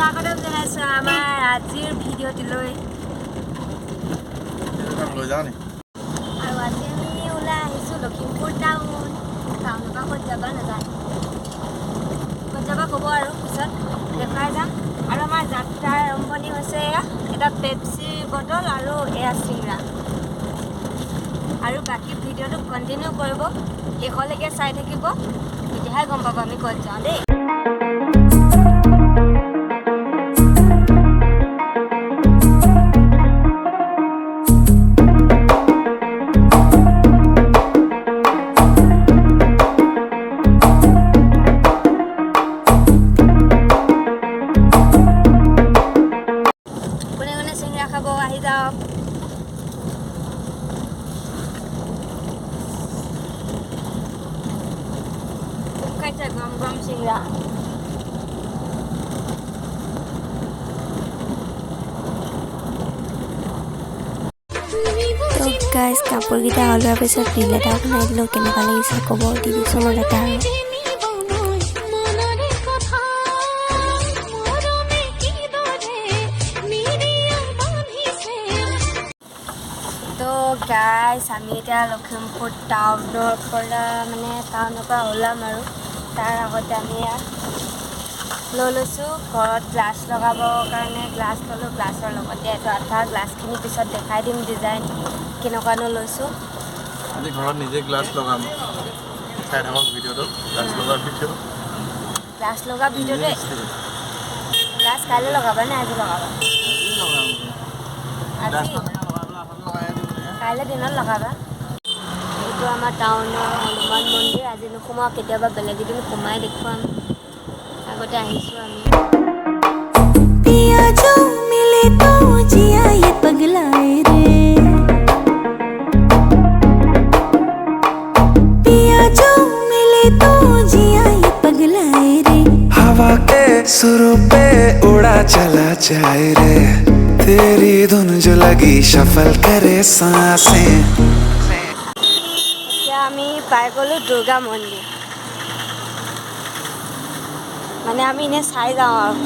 স্বাগতম জনাইছো আমাৰ আজিৰ ভিডিঅ'টিলৈ আৰু আজি আমি ওলাই আহিছোঁ লখিমপুৰ টাউনৰ পৰা ক'ত যাবা নাজানো ক'ত যাবা ক'ব আৰু পিছত দেখাই যাম আৰু আমাৰ যাত্ৰাৰ আৰম্ভণি হৈছে এটা পেপচি বটল আৰু এয়া চিংৰা আৰু বাকী ভিডিঅ'টো কণ্টিনিউ কৰিব শেষলৈকে চাই থাকিব তেতিয়াহে গম পাব আমি ক'ত যাওঁ দেই খাব আহি যাওক খাইছে গৰম গৰম চিংৰা তো গাইজ কাপোৰকেইটা ওলোৱাৰ পিছত ৰীল এটা বনাই দিলোঁ কেনেকুৱা লাগিছে ক'ব দি দিছোঁ মই এটা তো গাইজ আমি এতিয়া লখিমপুৰ টাউনৰ পৰা ওলাম আৰু তাৰ আগতে আমি লৈ লৈছোঁ ঘৰত গ্লাছ লগাবৰ কাৰণে গ্লাছ ল'লোঁ গ্লাছৰ লগতে এইটো আধা গ্লাছখিনি পিছত দেখাই দিম ডিজাইন কেনেকুৱানো লৈছোঁ আজি ঘৰত নিজে গ্লাছ লগাম চাই থাকক ভিডিঅ'টো গ্লাছ লগা ভিডিঅ'টো গ্লাছ কাইলৈ লগাবা নে আজি লগাবা আজি কাইলৈ দিনত লগাবা এইটো আমাৰ টাউনৰ হনুমান মন্দিৰ আজি নোসোমাওঁ কেতিয়াবা বেলেগ এদিন সোমাই দেখুৱাম আগতে আহিছোঁ আমি हवा के सुरों पे उड़ा चला जाए रे तेरी धुन जो लगी शफल करे सांसें এতিয়া আমি পাই গ'লোঁ দুৰ্গা মন্দিৰ মানে আমি এনেই চাই যাওঁ আৰু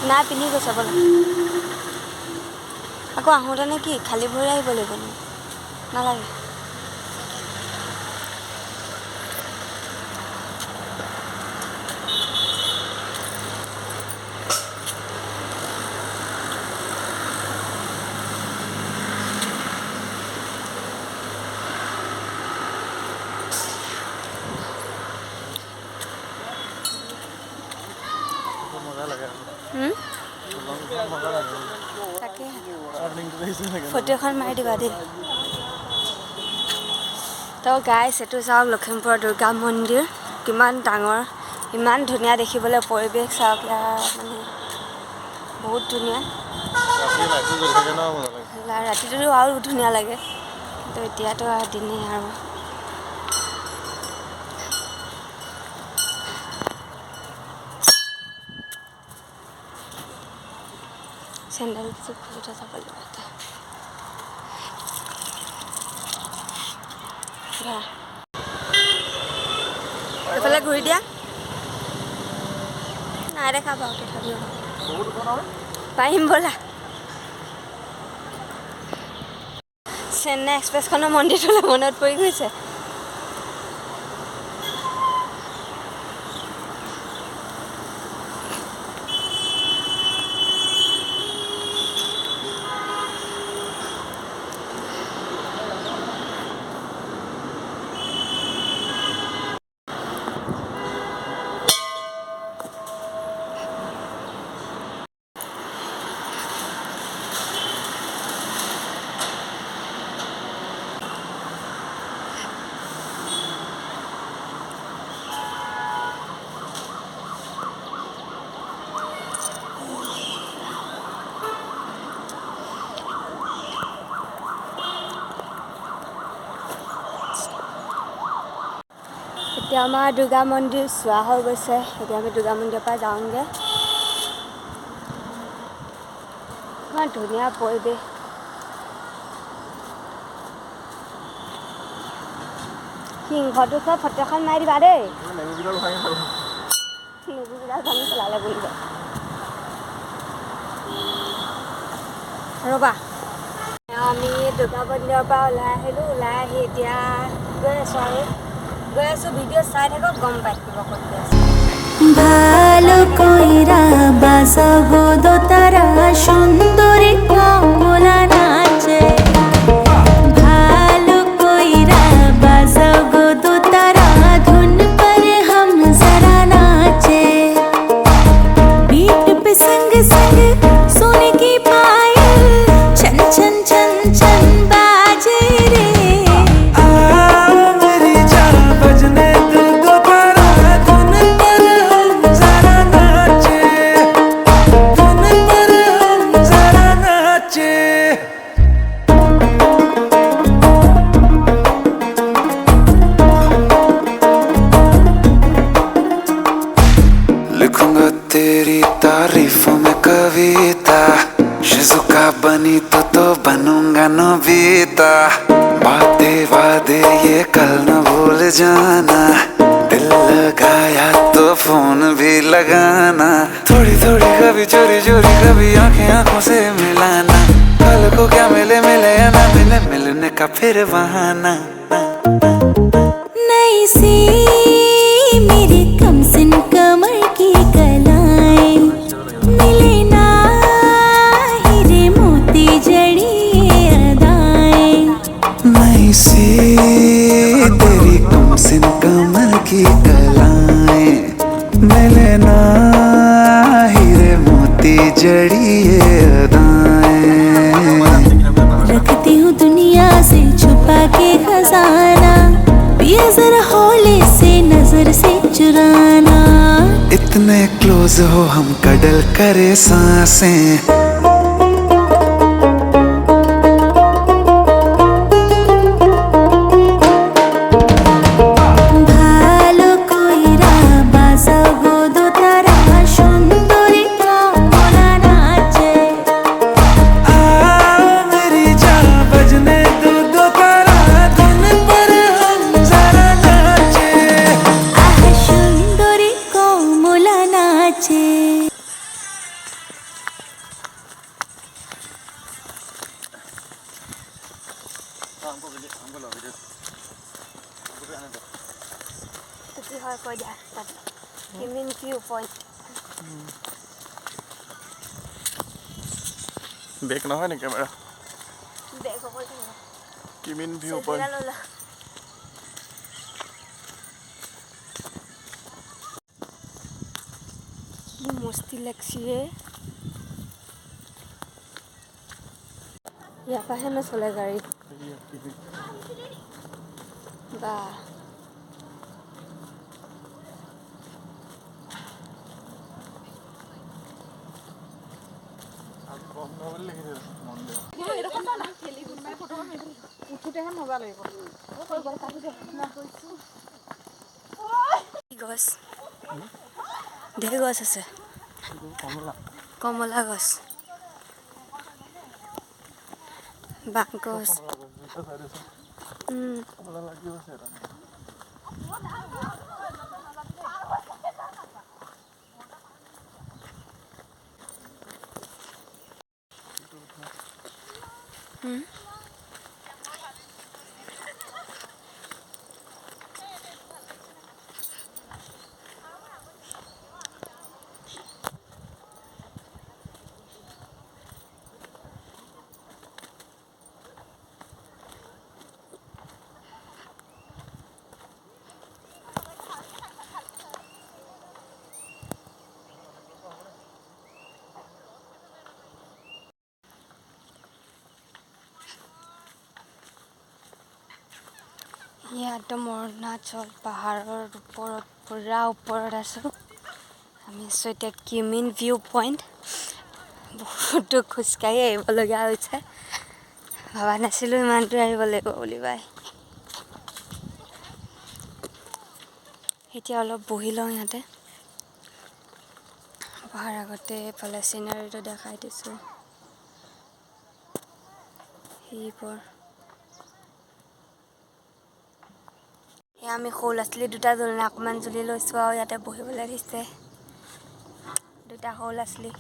নাই পিন্ধি গৈছে বোলে আকৌ আহোঁতেনে কি খালী ভৰি আহিব লাগিব নালাগে ফটো এখন মাৰি দিবা দেই তো গাইছ এইটো চাওক লখিমপুৰৰ দুৰ্গা মন্দিৰ কিমান ডাঙৰ ইমান ধুনীয়া দেখিবলৈ পৰিৱেশ চাওক মানে বহুত ধুনীয়া ৰাতিটোতো আৰু ধুনীয়া লাগে তো এতিয়াতো দিনে আৰু চেণ্ডেল ফুটা চাব লাগিব এইফালে ঘূৰি দিয়া নাই দেখা বাৰু তথাপিও পাৰিম ব'লা চেন্নাই এক্সপ্ৰেছখনৰ মন্দিৰটোলৈ মনত পৰি গৈছে এতিয়া আমাৰ দুৰ্গা মন্দিৰ চোৱা হৈ গৈছে এতিয়া আমি দুৰ্গা মন্দিৰৰ পৰা যাওঁগৈ ইমান ধুনীয়া পৰিৱেশ সিংহটো চব ফটো এখন মাৰি দিবা দেই শিলগুটিডাল ভাঙি পেলালে বুলিব ৰ'বা আমি দুৰ্গা মন্দিৰৰ পৰা ওলাই আহিলোঁ ওলাই আহি এতিয়া গৈ আছোঁ ভিডিঅ' চাই থাকক গম পাই থাকিব ক'ত গৈ আছোঁ ভালো কইরা বাজাবো দোতারা সুন্দরী কমলা নাচে ভালো কইরা বাজাবো দোতারা धुन पर हम जरा नाचे बीट पे संग संग सोने की पायल छन छन छन छन बाजे रे मेरी जान बजने दो दोबारा धुन पर हम जरा नाचे धुन पर हम जरा नाचे लिखूंगा तेरी तारीफों में कविता शिजुका बनी तो बनूंगा नोबिता बातें वादे ये कल न भूल जाना दिल लगाया तो फोन भी लगाना थोड़ी थोड़ी कभी चोरी चोरी कभी आंखें आंखों से मिलाना कल को क्या मिले मिले या ना मिले मिलने का फिर बहाना नई सी मेरी कमसिन कमर की कलाएं मिले ना हीरे मोती जड़ी अदाएं नहीं सी तेरी कमसिन कमर की कलाएं मिले ना हीरे मोती जड़ी ये अदाएं रखती हूँ दुनिया से छुपा के खजाना पिए जरा हौले से नजर से चुराना इतने क्लोज हो हम कडल करे सांसें ভালো কইরা বাজাবো দোতারা সুন্দরী কমলা নাচে मेरी जान बजने दो दोबारा धुन पर हम जरा नाचे আহ সুন্দরী কমলা নাচে কি হয় কৈ দিয়া তাত কিমিন ভিউ পইণ্ট বেক নহয় নে কেমেৰা বেগ হ'ব কিমিন ভিউ পইণ্ট কি মস্তি লাগছি ৰে ইয়াৰ পৰাহে নচলে গাড়ী বা গছ ঢেৰ গছ আছে কমলা গছ বাঁহ গছ ইয়াত অৰুণাচল পাহাৰৰ ওপৰত পুৰা ওপৰত আছোঁ আমি আছোঁ এতিয়া কিমিন ভিউ পইণ্ট বহুতো খোজকাঢ়ি আহিবলগীয়া হৈছে ভবা নাছিলোঁ ইমান দূৰ আহিব লাগিব বুলি পাই এতিয়া অলপ বহি লওঁ ইয়াতে বহাৰ আগতে এইফালে চিনাৰীটো দেখাই দিছোঁ সেইবোৰ আমি সৰু ল'ৰা ছোৱালী দুটা জলনা অকণমান জুলি লৈছোঁ আৰু ইয়াতে বহিবলৈ দিছে দুইটা হ'ল আসলি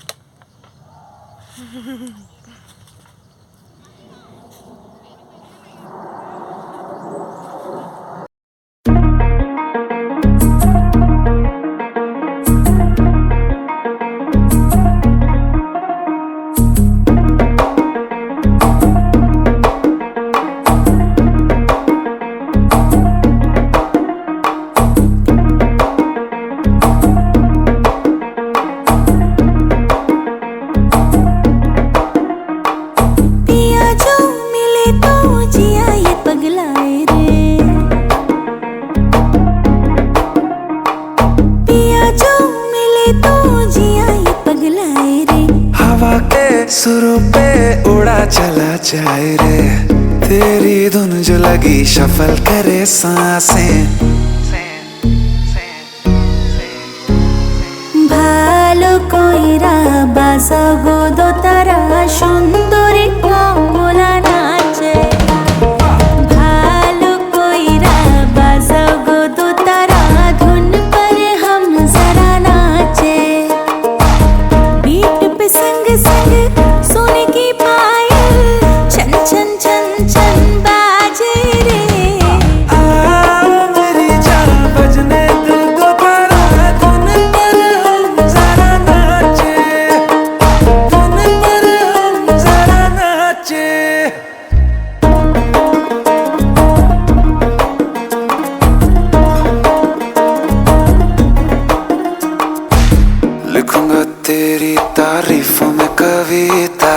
सुरों पे उड़ा चला जाए रे तेरी धुन जो लगी शफल करे सांसें ভালো কইরা বাজাবো দোতারা সুন্দরী কমলা নাচে ভালো কইরা বাজাবো দোতারা ধুন पर हम जरा नाचे बीट पे संग संग सोने की पायल छन छन छन छन बाजे रे मेरी जान बजने दो दोबारा धुन पर हम जरा नाचे धुन पर हम जरा नाचे लिखूंगा तेरी तारीफों में कविता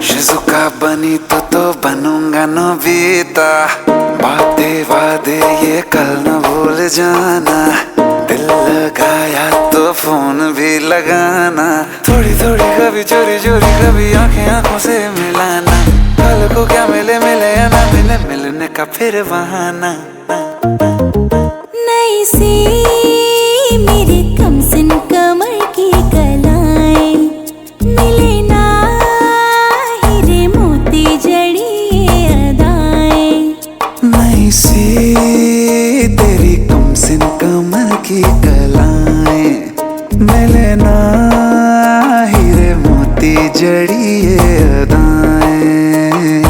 शिजुका बनी तो बनूंगा नोबिता बातें वादे ये कल न भूल जाना दिल लगाया तो फोन भी लगाना थोड़ी थोड़ी कभी चोरी चोरी कभी आंखें आंखों से मिलाना कल को क्या मिले मिले या ना मिले मिलने का फिर बहाना नई सी मेरे कमसिन कमर की कलाएं मिले ना हीरे मोती जड़ी ये अदाएं नई सी तेरी कमसिन कमर की कलाएं मिले ना हीरे मोती जड़ी ये अदाएं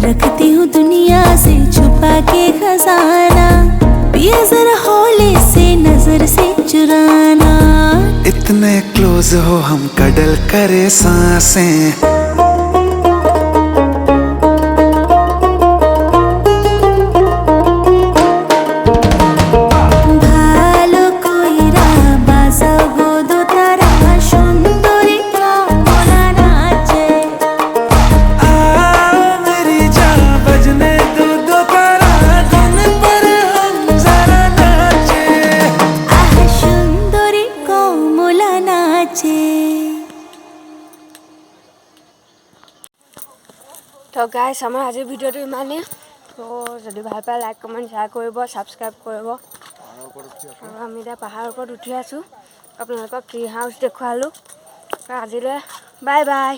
रखती हूँ दुनिया से छुपा के खजाना पिया जरा हौले से नजर से चुराना इतने क्लोज हो हम कडल करे सांसें ভালো কইরা বাজাবো দোতারা সুন্দরী কমলা নাচে मेरी जान बजने दो दोबारा धुन पर हम जरा नाचे আহ সুন্দরী কমলা নাচে তো গাইছ আমাৰ আজিৰ ভিডিঅ'টো ইমানেই তো যদি ভাল পায় লাইক কমেণ্ট শ্বেয়াৰ কৰিব ছাবস্ক্ৰাইব কৰিব আৰু আমি এতিয়া পাহাৰৰ ওপৰত উঠি আছোঁ আপোনালোকক ট্ৰি হাউচ দেখুৱালোঁ আজিলৈ বাই বাই